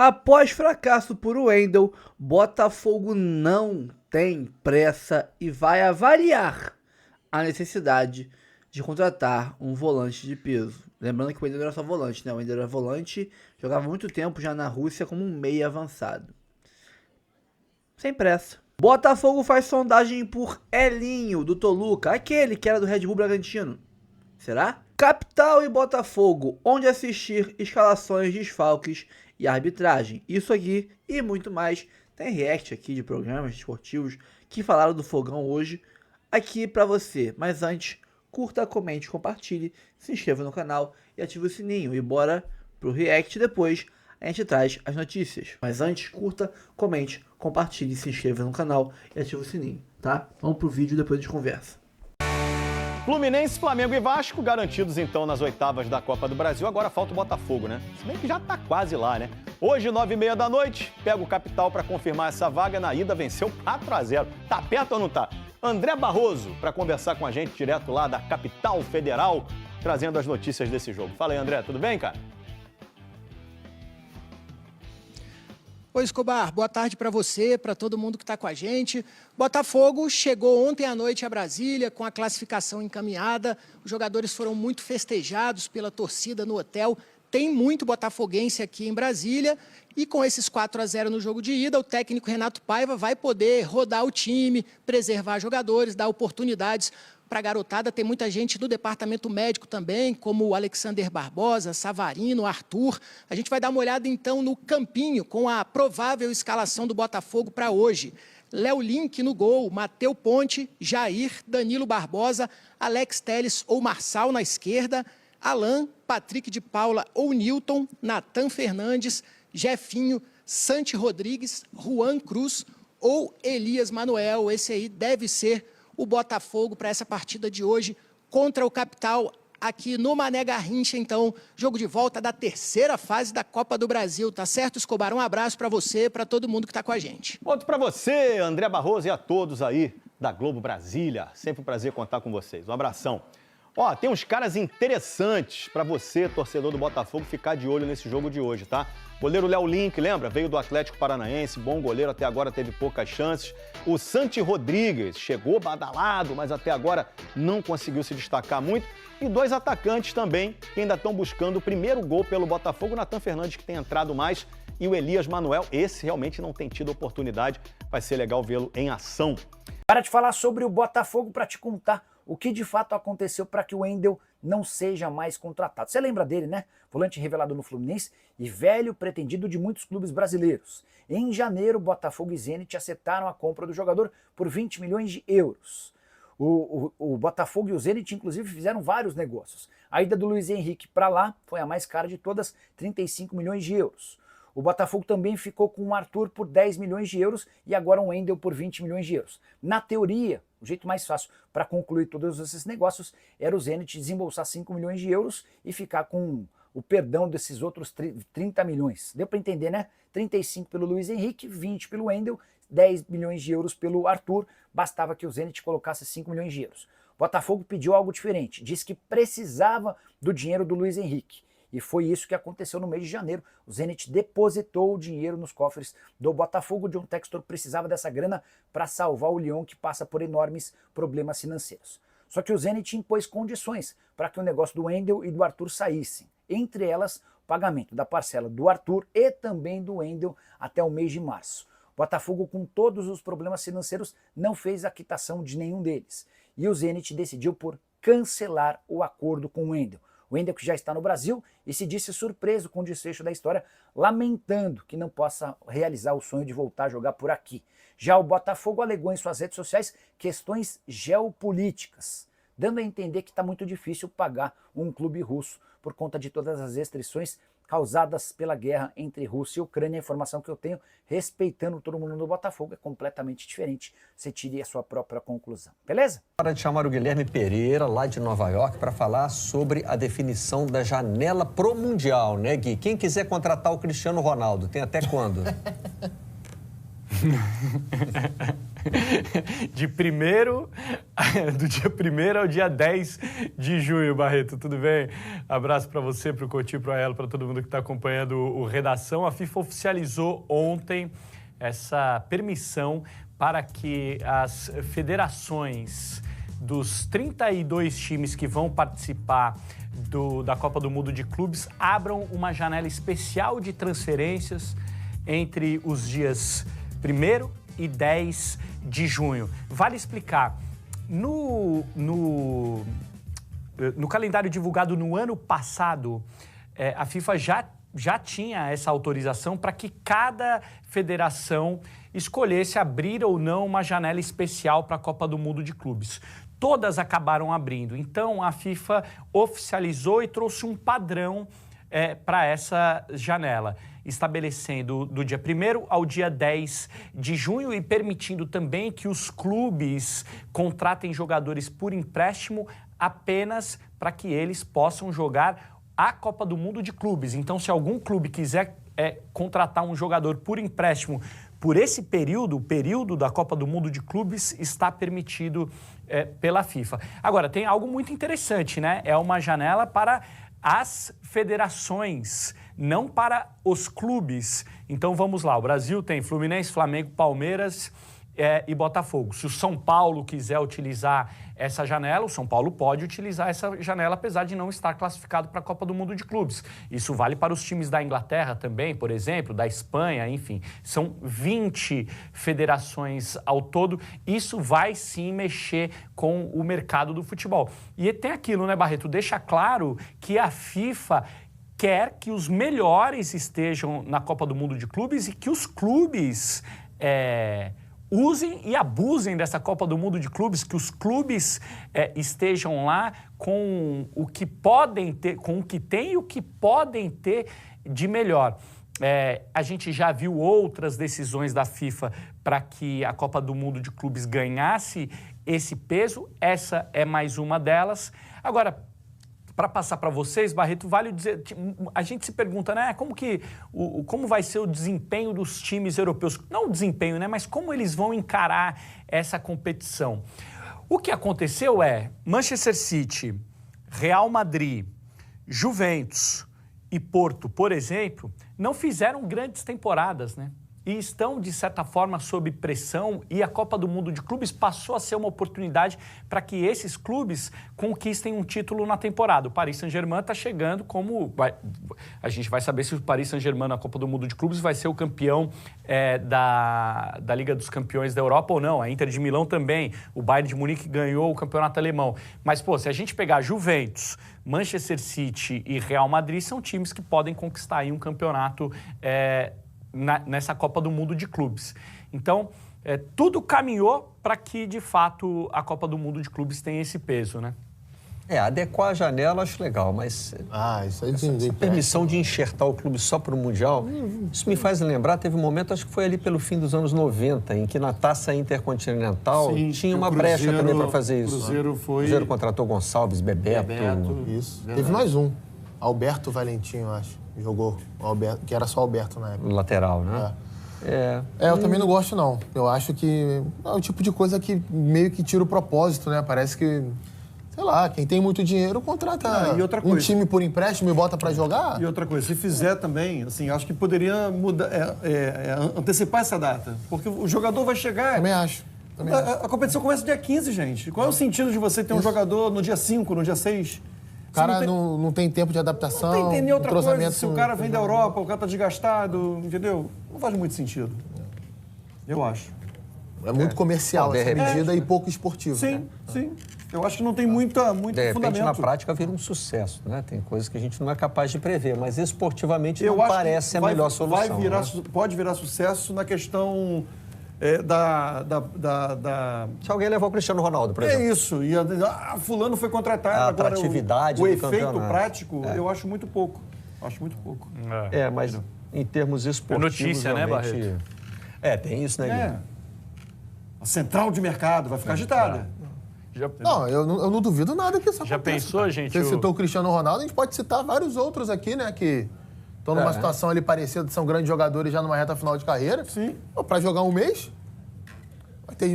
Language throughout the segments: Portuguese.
Após fracasso por Wendel, Botafogo não tem pressa e vai avaliar a necessidade de contratar um volante de peso. Lembrando que o Wendel não era só volante, né? O Wendel era volante, jogava muito tempo já na Rússia como um meia avançado. Sem pressa. Botafogo faz sondagem por Elinho, do Toluca, aquele que era do Red Bull Bragantino. Será? Capital e Botafogo, onde assistir escalações, desfalques e arbitragem. Isso aqui e muito mais. Tem react aqui de programas esportivos que falaram do Fogão hoje aqui pra você. Mas antes, curta, comente, compartilhe, se inscreva no canal e ative o sininho. E bora pro react depois. A gente traz as notícias. Mas antes, curta, comente, compartilhe, se inscreva no canal e ative o sininho, tá? Vamos pro vídeo e depois a gente conversa. Fluminense, Flamengo e Vasco garantidos então nas oitavas da Copa do Brasil. Agora falta o Botafogo, né? Se bem que já tá quase lá, né? Hoje, 9h30 da noite, pega o Capital para confirmar essa vaga. Na ida venceu 4-0. Tá perto ou não tá? André Barroso para conversar com a gente direto lá da Capital Federal, trazendo as notícias desse jogo. Fala aí, André, tudo bem, cara? Oi, Escobar, boa tarde para você, para todo mundo que está com a gente. Botafogo chegou ontem à noite a Brasília com a classificação encaminhada. Os jogadores foram muito festejados pela torcida no hotel. Tem muito botafoguense aqui em Brasília e com esses 4-0 no jogo de ida, o técnico Renato Paiva vai poder rodar o time, preservar jogadores, dar oportunidades para a garotada. Tem muita gente do departamento médico também, como o Alexander Barbosa, Savarino, Arthur. A gente vai dar uma olhada então no campinho com a provável escalação do Botafogo para hoje. Léo Link no gol, Matheus Ponte, Jair, Danilo Barbosa, Alex Telles ou Marçal na esquerda, Alan, Patrick de Paula ou Newton, Natan Fernandes, Jefinho, Santi Rodrigues, Juan Cruz ou Elias Manuel. Esse aí deve ser o Botafogo para essa partida de hoje contra o Capital aqui no Mané Garrincha. Então, jogo de volta da terceira fase da Copa do Brasil, tá certo, Escobar? Um abraço para você, para todo mundo que está com a gente. Outro para você, André Barroso, e a todos aí da Globo Brasília. Sempre um prazer contar com vocês. Um abração. Ó, tem uns caras interessantes para você, torcedor do Botafogo, ficar de olho nesse jogo de hoje, tá? Goleiro Léo Link, lembra? Veio do Atlético Paranaense, bom goleiro, até agora teve poucas chances. O Santi Rodrigues chegou badalado, mas até agora não conseguiu se destacar muito. E dois atacantes também, que ainda estão buscando o primeiro gol pelo Botafogo. O Natan Fernandes, que tem entrado mais, e o Elias Manuel. Esse realmente não tem tido oportunidade. Vai ser legal vê-lo em ação. Para te falar sobre o Botafogo, para te contar o que de fato aconteceu para que o Wendel não seja mais contratado. Você lembra dele, né? Volante revelado no Fluminense e velho pretendido de muitos clubes brasileiros. Em janeiro, Botafogo e Zenit acertaram a compra do jogador por 20 milhões de euros. O Botafogo e o Zenit, inclusive, fizeram vários negócios. A ida do Luiz Henrique para lá foi a mais cara de todas, 35 milhões de euros. O Botafogo também ficou com o Arthur por 10 milhões de euros e agora um Wendel por 20 milhões de euros. Na teoria, o jeito mais fácil para concluir todos esses negócios era o Zenit desembolsar 5 milhões de euros e ficar com o perdão desses outros 30 milhões. Deu para entender, né? 35 pelo Luiz Henrique, 20 pelo Wendel, 10 milhões de euros pelo Arthur. Bastava que o Zenit colocasse 5 milhões de euros. O Botafogo pediu algo diferente, disse que precisava do dinheiro do Luiz Henrique. E foi isso que aconteceu no mês de janeiro. O Zenit depositou o dinheiro nos cofres do Botafogo. O John Textor precisava dessa grana para salvar o Lyon, que passa por enormes problemas financeiros. Só que o Zenit impôs condições para que o negócio do Wendel e do Arthur saíssem. Entre elas, o pagamento da parcela do Arthur e também do Wendel até o mês de março. O Botafogo, com todos os problemas financeiros, não fez a quitação de nenhum deles. E o Zenit decidiu por cancelar o acordo com o Wendel. O Wendel, que já está no Brasil e se disse surpreso com o desfecho da história, lamentando que não possa realizar o sonho de voltar a jogar por aqui. Já o Botafogo alegou em suas redes sociais questões geopolíticas, dando a entender que está muito difícil pagar um clube russo por conta de todas as restrições causadas pela guerra entre Rússia e Ucrânia. A informação que eu tenho, respeitando todo mundo do Botafogo, é completamente diferente. Você tire a sua própria conclusão, beleza? Hora de chamar o Guilherme Pereira, lá de Nova York, para falar sobre a definição da janela pro Mundial, né, Gui? Quem quiser contratar o Cristiano Ronaldo, tem até quando? do dia 1º ao dia 10 de junho, Barreto, tudo bem? Abraço para você, para o Coutinho, para ela, para todo mundo que está acompanhando o Redação. A FIFA oficializou ontem essa permissão para que as federações dos 32 times que vão participar da Copa do Mundo de Clubes abram uma janela especial de transferências entre os dias 1º e 10 de junho. Vale explicar, no calendário divulgado no ano passado, a FIFA já tinha essa autorização para que cada federação escolhesse abrir ou não uma janela especial para a Copa do Mundo de Clubes. Todas acabaram abrindo. Então, a FIFA oficializou e trouxe um padrão para essa janela, estabelecendo do dia 1º ao dia 10 de junho e permitindo também que os clubes contratem jogadores por empréstimo apenas para que eles possam jogar a Copa do Mundo de Clubes. Então, se algum clube quiser contratar um jogador por empréstimo por esse período, o período da Copa do Mundo de Clubes está permitido pela FIFA. Agora, tem algo muito interessante, né? É uma janela para as federações, não para os clubes. Então, vamos lá. O Brasil tem Fluminense, Flamengo, Palmeiras e Botafogo. Se o São Paulo quiser utilizar essa janela, o São Paulo pode utilizar essa janela, apesar de não estar classificado para a Copa do Mundo de Clubes. Isso vale para os times da Inglaterra também, por exemplo, da Espanha, enfim. São 20 federações ao todo. Isso vai sim mexer com o mercado do futebol. E tem aquilo, né, Barreto? Deixa claro que a FIFA quer que os melhores estejam na Copa do Mundo de Clubes e que os clubes usem e abusem dessa Copa do Mundo de Clubes, que os clubes estejam lá com o que podem ter, com o que tem e o que podem ter de melhor. A gente já viu outras decisões da FIFA para que a Copa do Mundo de Clubes ganhasse esse peso. Essa é mais uma delas. Agora, para passar para vocês, Barreto, vale dizer, a gente se pergunta, né, como vai ser o desempenho dos times europeus? Não o desempenho, né, mas como eles vão encarar essa competição. O que aconteceu Manchester City, Real Madrid, Juventus e Porto, por exemplo, não fizeram grandes temporadas, né? E estão, de certa forma, sob pressão, e a Copa do Mundo de Clubes passou a ser uma oportunidade para que esses clubes conquistem um título na temporada. O Paris Saint-Germain está chegando a gente vai saber se o Paris Saint-Germain na Copa do Mundo de Clubes vai ser o campeão da Liga dos Campeões da Europa ou não. A Inter de Milão também. O Bayern de Munique ganhou o campeonato alemão. Mas, se a gente pegar Juventus, Manchester City e Real Madrid, são times que podem conquistar aí um campeonato nessa Copa do Mundo de Clubes. Então, tudo caminhou para que, de fato, a Copa do Mundo de Clubes tenha esse peso, né? Adequar a janela acho legal, mas isso aí essa permissão de enxertar o clube só para o Mundial, isso me faz lembrar, teve um momento, acho que foi ali pelo fim dos anos 90, em que na Taça Intercontinental tinha uma brecha também para fazer isso. O Cruzeiro contratou Gonçalves, Bebeto. Isso. Teve mais um. Alberto Valentim, eu acho. Jogou, Alberto, que era só Alberto na época. Lateral, né? Eu também não gosto, não. Eu acho que é o tipo de coisa que meio que tira o propósito, né? Parece que, sei lá, quem tem muito dinheiro contrata um time por empréstimo e bota pra jogar. E outra coisa, se fizer também, assim, acho que poderia mudar, antecipar essa data. Porque o jogador vai chegar... Também acho. A competição começa dia 15, gente. Qual é o sentido de você ter um jogador no dia 5, no dia 6... O cara não tem tempo de adaptação, não tem outra coisa. Se o cara vem da Europa, o cara tá desgastado, entendeu? Não faz muito sentido. Eu acho. É muito comercial essa medida e pouco esportivo. Sim, sim. Eu acho que não tem muito de repente, fundamento. na prática, vira um sucesso, né? Tem coisas que a gente não é capaz de prever, mas esportivamente não parece a melhor solução. Pode virar sucesso na questão... Se alguém levou o Cristiano Ronaldo, por exemplo. É isso. E fulano foi contratado. A agora atratividade o do efeito campeonato. Prático, eu acho muito pouco. Acho muito pouco. Mas em termos esportivos... É notícia, realmente... né, Barreto? Tem isso, né, Guilherme? A central de mercado vai ficar agitada. Não, eu não duvido nada que isso aconteça. Já pensou, gente? Você citou o Cristiano Ronaldo, a gente pode citar vários outros aqui, né, que estão numa situação ali parecida, são grandes jogadores já numa reta final de carreira. Sim. Pra jogar um mês,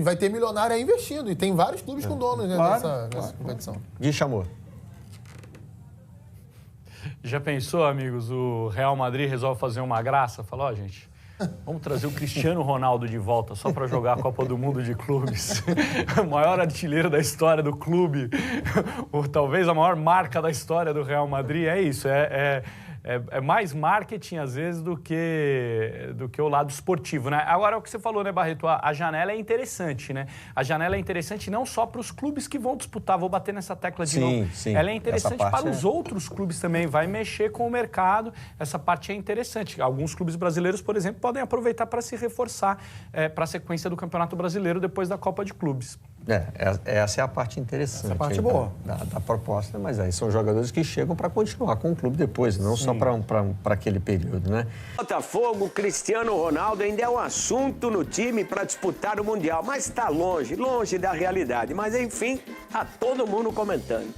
Vai ter milionário aí investindo. E tem vários clubes com donos, né, nessa competição. Gui chamou. Já pensou, amigos, o Real Madrid resolve fazer uma graça? Falou, ó, gente, vamos trazer o Cristiano Ronaldo de volta só para jogar a Copa do Mundo de Clubes. O maior artilheiro da história do clube, ou talvez a maior marca da história do Real Madrid. É isso, é mais marketing, às vezes, do que o lado esportivo, né? Agora, o que você falou, né, Barreto? A janela é interessante, né? A janela é interessante não só para os clubes que vão disputar, vou bater nessa tecla de novo. Sim. Ela é interessante para os outros clubes também, vai mexer com o mercado. Essa parte é interessante. Alguns clubes brasileiros, por exemplo, podem aproveitar para se reforçar para a sequência do Campeonato Brasileiro depois da Copa de Clubes. Essa é a parte interessante. Essa parte boa. Da proposta, mas aí são jogadores que chegam para continuar com o clube depois, não só para aquele período, né? Botafogo, Cristiano Ronaldo ainda é um assunto no time para disputar o Mundial, mas está longe da realidade. Mas enfim, tá todo mundo comentando.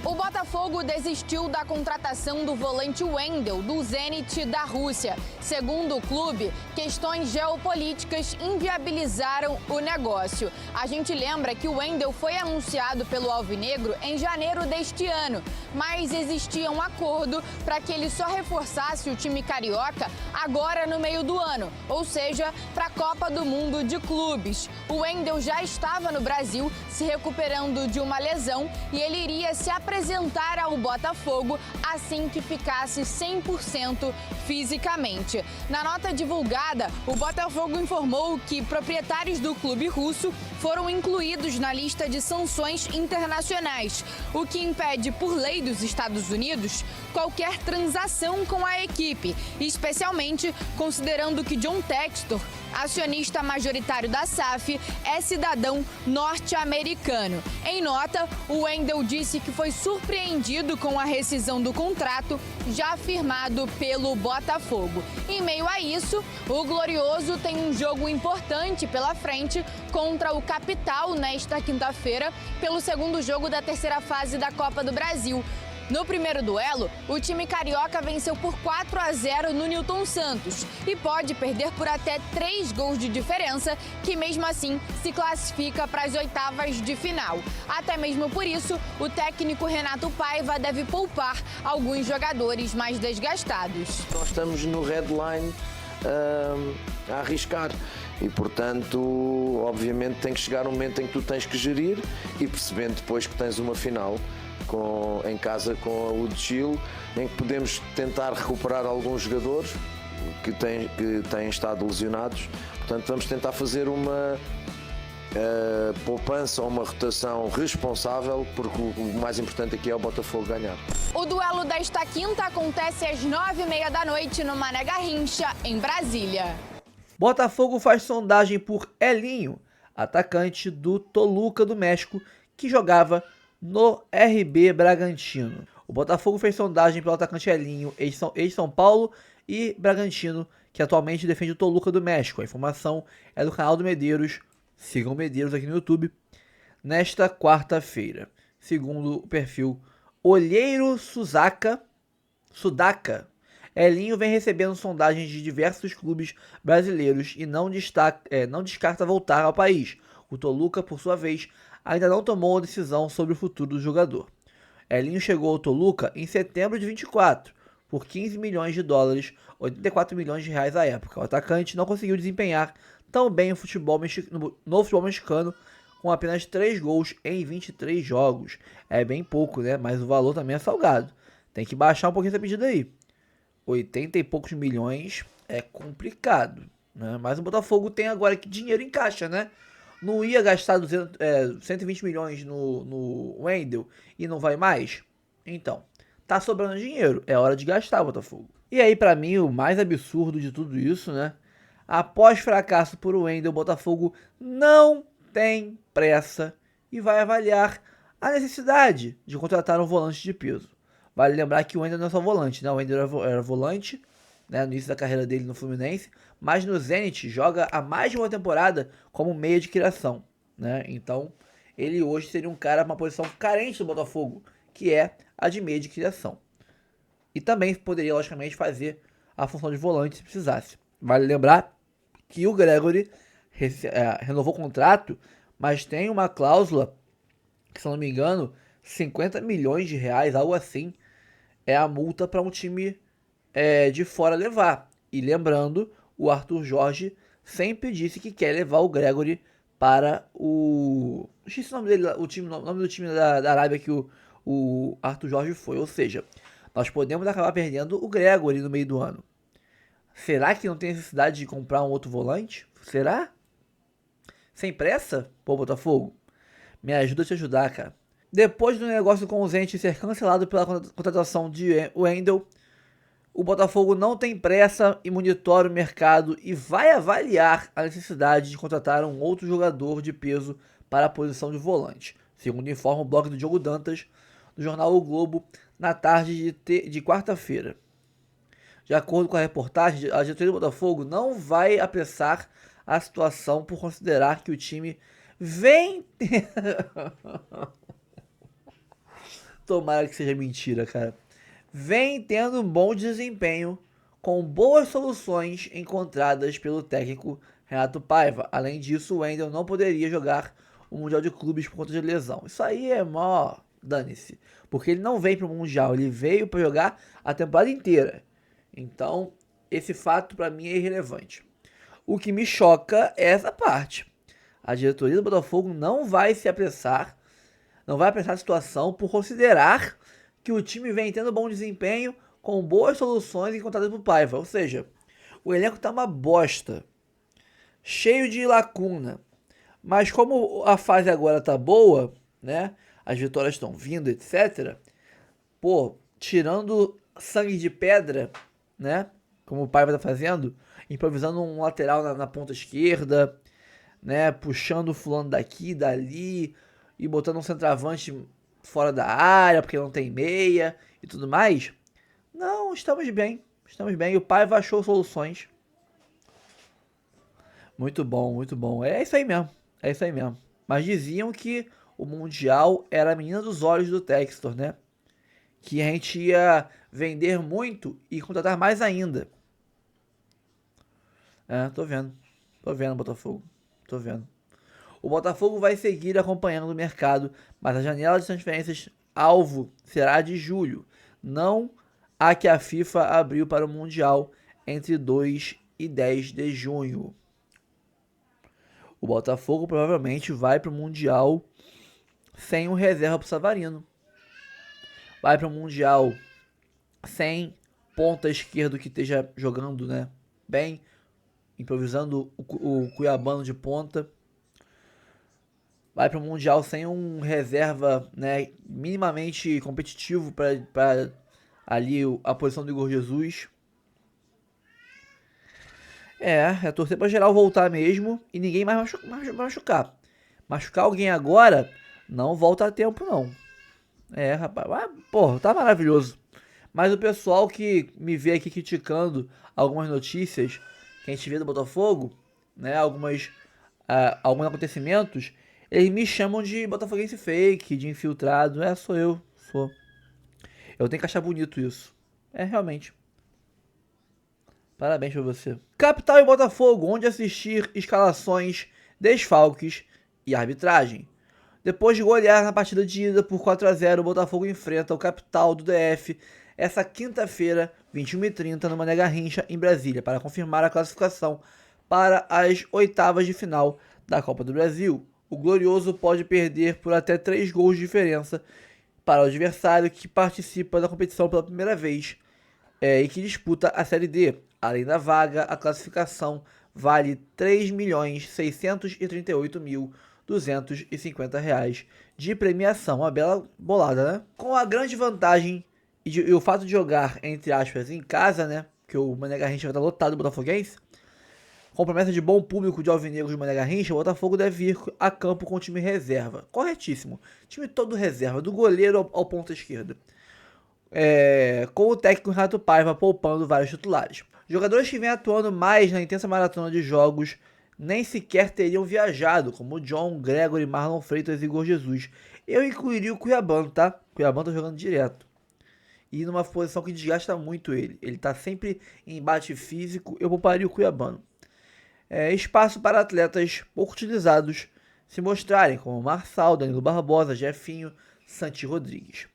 O Botafogo desistiu da contratação do volante Wendel, do Zenit da Rússia. Segundo o clube, questões geopolíticas inviabilizaram o negócio. A gente lembra que o Wendel foi anunciado pelo Alvinegro em janeiro deste ano, mas existia um acordo para que ele só reforçasse o time carioca agora no meio do ano, ou seja, para a Copa do Mundo de Clubes. O Wendel já estava no Brasil se recuperando de uma lesão e ele iria se apresentar ao Botafogo assim que ficasse 100% fisicamente. Na nota divulgada, o Botafogo informou que proprietários do clube russo foram incluídos na lista de sanções internacionais, o que impede, por lei dos Estados Unidos, qualquer transação com a equipe, especialmente considerando que John Textor, acionista majoritário da SAF, é cidadão norte-americano. Em nota, o Wendel disse que foi surpreendido com a rescisão do contrato já firmado pelo Botafogo. Em meio a isso, o Glorioso tem um jogo importante pela frente contra o Capital nesta quinta-feira, pelo segundo jogo da terceira fase da Copa do Brasil. No primeiro duelo, o time carioca venceu por 4-0 no Newton Santos e pode perder por até 3 gols de diferença, que mesmo assim se classifica para as oitavas de final. Até mesmo por isso, o técnico Renato Paiva deve poupar alguns jogadores mais desgastados. Nós estamos no headline a arriscar e, portanto, obviamente tem que chegar um momento em que tu tens que gerir e percebendo depois que tens uma final em casa com a Udechil, em que podemos tentar recuperar alguns jogadores que têm estado lesionados. Portanto, vamos tentar fazer uma poupança ou uma rotação responsável, porque o mais importante aqui é o Botafogo ganhar. O duelo desta quinta acontece às 9h30 da noite no Mané Garrincha, em Brasília. Botafogo faz sondagem por Elinho, atacante do Toluca do México, que jogava no RB Bragantino. O Botafogo fez sondagem pelo atacante Elinho, ex-São Paulo e Bragantino, que atualmente defende o Toluca do México. A informação é do canal do Medeiros. Sigam o Medeiros aqui no YouTube. Nesta quarta-feira, segundo o perfil Olheiro Sudaca, Elinho vem recebendo sondagens de diversos clubes brasileiros e não descarta voltar ao país. O Toluca, por sua vez, ainda não tomou decisão sobre o futuro do jogador. Elinho chegou ao Toluca em setembro de 24, por 15 milhões de dólares, 84 milhões de reais à época. O atacante não conseguiu desempenhar tão bem no futebol mexicano, com apenas 3 gols em 23 jogos. É bem pouco, né? Mas o valor também é salgado. Tem que baixar um pouquinho essa pedida aí. 80 e poucos milhões é complicado, né? Mas o Botafogo tem agora que dinheiro em caixa, né? Não ia gastar 120 milhões no Wendel e não vai mais? Então, tá sobrando dinheiro. É hora de gastar, Botafogo. E aí, pra mim, o mais absurdo de tudo isso, né? Após fracasso por Wendel, o Botafogo não tem pressa e vai avaliar a necessidade de contratar um volante de peso. Vale lembrar que o Wendel não é só volante, né? O Wendel era volante, né, no início da carreira dele no Fluminense, mas no Zenit joga há mais de uma temporada como meia de criação, né? Então, ele hoje seria um cara para uma posição carente do Botafogo, que é a de meia de criação. E também poderia, logicamente, fazer a função de volante se precisasse. Vale lembrar que o Gregory renovou o contrato, mas tem uma cláusula, que se eu não me engano, 50 milhões de reais, algo assim, é a multa para um time de fora levar. E lembrando, o Arthur Jorge sempre disse que quer levar o Gregory para o... Esqueci o nome dele, o nome do time da Arábia que o Arthur Jorge foi. Ou seja, nós podemos acabar perdendo o Gregory no meio do ano. Será que não tem necessidade de comprar um outro volante? Será? Sem pressa? Pô, Botafogo, me ajuda a te ajudar, cara. Depois do negócio com o Zenit ser cancelado pela contratação de Wendel, o Botafogo não tem pressa e monitora o mercado e vai avaliar a necessidade de contratar um outro jogador de peso para a posição de volante, segundo informa o blog do Diogo Dantas, do jornal O Globo, na tarde de quarta-feira. De acordo com a reportagem, a diretoria do Botafogo não vai apressar a situação por considerar que o time vem... Tomara que seja mentira, cara. Vem tendo um bom desempenho com boas soluções encontradas pelo técnico Renato Paiva. Além disso, o Wendel não poderia jogar o Mundial de Clubes por conta de lesão. Isso aí é mó dane-se, porque ele não veio para o Mundial, ele veio para jogar a temporada inteira. Então, esse fato para mim é irrelevante. O que me choca é essa parte. A diretoria do Botafogo não vai se apressar, não vai apressar a situação por considerar que o time vem tendo bom desempenho com boas soluções encontradas por Paiva. Ou seja, o elenco tá uma bosta, cheio de lacuna. Mas como a fase agora tá boa, né? As vitórias estão vindo, etc. Pô, tirando sangue de pedra, né? Como o Paiva tá fazendo, improvisando um lateral na ponta esquerda, né? Puxando o fulano daqui, dali, e botando um centroavante fora da área, porque não tem meia e tudo mais. Não, estamos bem. Estamos bem. E o Paiva achou soluções. Muito bom, muito bom. É isso aí mesmo. É isso aí mesmo. Mas diziam que o Mundial era a menina dos olhos do Textor, né? Que a gente ia vender muito e contratar mais ainda. Tô vendo. Tô vendo, Botafogo. Tô vendo. O Botafogo vai seguir acompanhando o mercado, mas a janela de transferências alvo será de julho, não a que a FIFA abriu para o Mundial entre 2 e 10 de junho. O Botafogo provavelmente vai para o Mundial sem um reserva para o Savarino. Vai para o Mundial sem ponta esquerdo que esteja jogando, né, bem, improvisando o Cuiabano de ponta. Vai para o Mundial sem um reserva, né, minimamente competitivo para ali a posição do Igor Jesus. É torcer para geral voltar mesmo e ninguém mais machucar. Machucar alguém agora não volta a tempo, não. Rapaz, porra, tá maravilhoso. Mas o pessoal que me vê aqui criticando algumas notícias que a gente vê do Botafogo, né, alguns acontecimentos, eles me chamam de botafoguense fake, de infiltrado. Sou eu. Eu tenho que achar bonito isso. Realmente. Parabéns pra você. Capital e Botafogo, onde assistir escalações, desfalques e arbitragem. Depois de golear na partida de ida por 4-0, o Botafogo enfrenta o Capital do DF essa quinta-feira, 21h30, no Mané Garrincha, em Brasília, para confirmar a classificação para as oitavas de final da Copa do Brasil. O Glorioso pode perder por até 3 gols de diferença para o adversário que participa da competição pela primeira vez e que disputa a Série D. Além da vaga, a classificação vale R$ 3.638.250 de premiação. Uma bela bolada, né? Com a grande vantagem e o fato de jogar, entre aspas, em casa, né? Que o Mané Garrincha vai estar lotado do botafoguense. Com promessa de bom público de alvinegros de Mané Garrincha, o Botafogo deve ir a campo com o time reserva. Corretíssimo. Time todo reserva, do goleiro ao ponta esquerda. Com o técnico Renato Paiva poupando vários titulares. Jogadores que vêm atuando mais na intensa maratona de jogos nem sequer teriam viajado, como John, Gregory, Marlon Freitas e Igor Jesus. Eu incluiria o Cuiabano, tá? O Cuiabano tá jogando direto. E numa posição que desgasta muito ele. Ele tá sempre em embate físico, eu pouparia o Cuiabano. espaço para atletas pouco utilizados se mostrarem, como Marçal, Danilo Barbosa, Jefinho, Santi Rodrigues.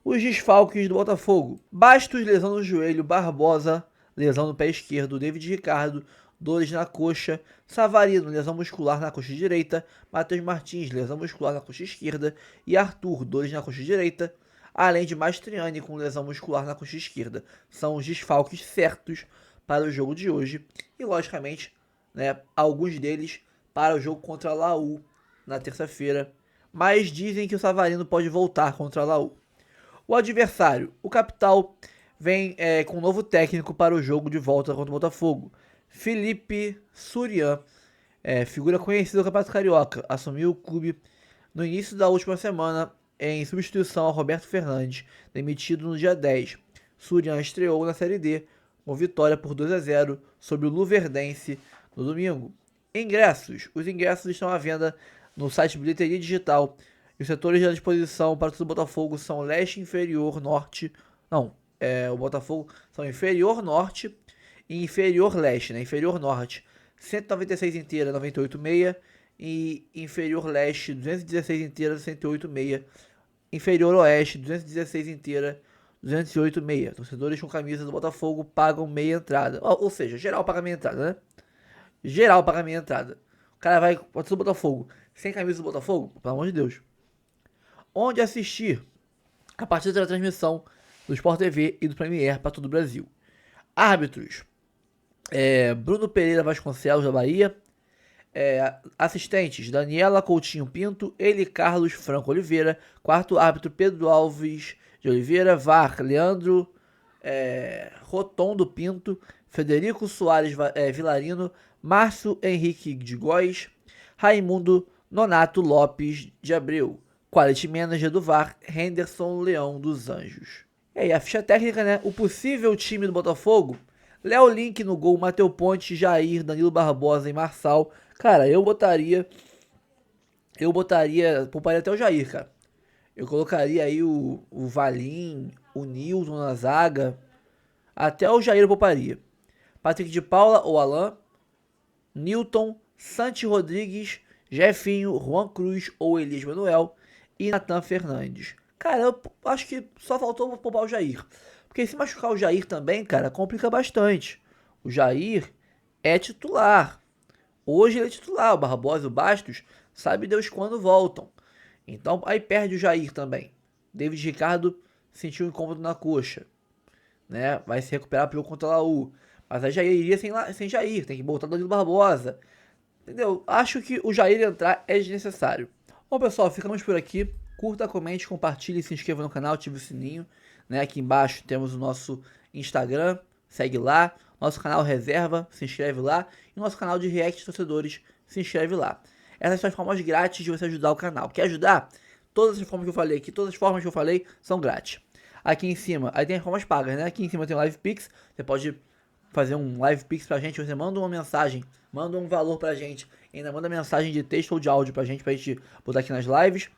Os desfalques do Botafogo: Bastos, lesão no joelho; Barbosa, lesão no pé esquerdo; David Ricardo, dores na coxa; Savarino, lesão muscular na coxa direita; Matheus Martins, lesão muscular na coxa esquerda; e Arthur, dores na coxa direita, além de Mastriani com lesão muscular na coxa esquerda. São os desfalques certos para o jogo de hoje e, logicamente, né, alguns deles para o jogo contra a Laú na terça-feira, mas dizem que o Savarino pode voltar contra a Laú. O adversário: o Capital, vem com um novo técnico para o jogo de volta contra o Botafogo. Felipe Surian, figura conhecida do Campeonato Carioca, assumiu o clube no início da última semana em substituição a Roberto Fernandes, demitido no dia 10. Surian estreou na Série D com vitória por 2-0 sobre o Luverdense no domingo. Ingressos: os ingressos estão à venda no site Bilheteria Digital. E os setores à disposição para o Botafogo são Leste, Inferior, Norte. Não, o Botafogo são Inferior Norte e Inferior Leste, né? Inferior Norte 196 inteira, 98,6. E Inferior Leste 216 inteira, 108,6. Inferior Oeste 216 inteira, 208,6. Torcedores com camisa do Botafogo pagam meia entrada. Ou seja, geral paga meia entrada, né? Geral paga meia entrada. O cara vai para o Botafogo sem camisa do Botafogo, pelo amor de Deus. Onde assistir? A partir da transmissão do Sport TV e do Premier para todo o Brasil. Árbitros: Bruno Pereira Vasconcelos, da Bahia. Assistentes: Daniela Coutinho Pinto, Eli Carlos Franco Oliveira. Quarto árbitro: Pedro Alves de Oliveira. VAR: Leandro Rotondo Pinto, Federico Soares Vilarino, Márcio Henrique de Góes, Raimundo Nonato Lopes de Abreu. Quality Manager do VAR: Henderson Leão dos Anjos. E aí, a ficha técnica, né? O possível time do Botafogo: Léo Link no gol, Matheus Ponte, Jair, Danilo Barbosa e Marçal. Cara, pouparia até o Jair, cara. Eu colocaria aí o Valim, o Nilton na zaga. Até o Jair eu pouparia. Patrick de Paula ou Alain, Nilton, Santi Rodrigues, Jefinho, Juan Cruz ou Elias Manuel e Natan Fernandes. Cara, eu acho que só faltou poupar o Jair. Porque se machucar o Jair também, cara, complica bastante. O Jair é titular. Hoje ele é titular. O Barbosa e o Bastos, sabe Deus quando voltam. Então aí perde o Jair também. David Ricardo sentiu um incômodo na coxa, né? Vai se recuperar pelo contra a Laú. Mas aí Jair iria sem Jair. Tem que botar o Danilo Barbosa. Entendeu? Acho que o Jair entrar é desnecessário. Bom, pessoal, ficamos por aqui. Curta, comente, compartilhe, se inscreva no canal, ative o sininho, né? Aqui embaixo temos o nosso Instagram, segue lá. Nosso canal Reserva, se inscreve lá. E nosso canal de React de Torcedores, se inscreve lá. Essas são as formas grátis de você ajudar o canal. Quer ajudar? Todas as formas que eu falei aqui, todas as formas que eu falei são grátis. Aqui em cima, aí tem as formas pagas, né? Aqui em cima tem o Live Pix. Você pode fazer um Live Pix pra gente. Você manda uma mensagem, manda um valor pra gente. Ainda manda mensagem de texto ou de áudio pra gente botar aqui nas lives.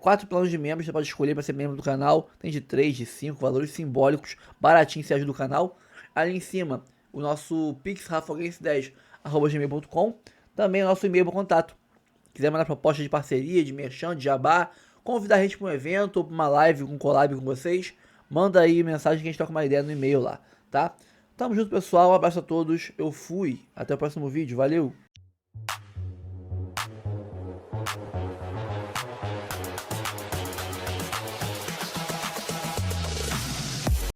4 planos de membros você pode escolher para ser membro do canal. Tem de 3, de 5, valores simbólicos, baratinho, se ajuda o canal. Ali em cima, o nosso Pix rafaguense10@gmail.com. Também o nosso e-mail para contato. Quiser mandar proposta de parceria, de merchan, de jabá, convidar a gente para um evento ou para uma live com collab com vocês, manda aí mensagem que a gente troca uma ideia no e-mail lá, tá? Tamo junto, pessoal. Um abraço a todos. Eu fui. Até o próximo vídeo. Valeu!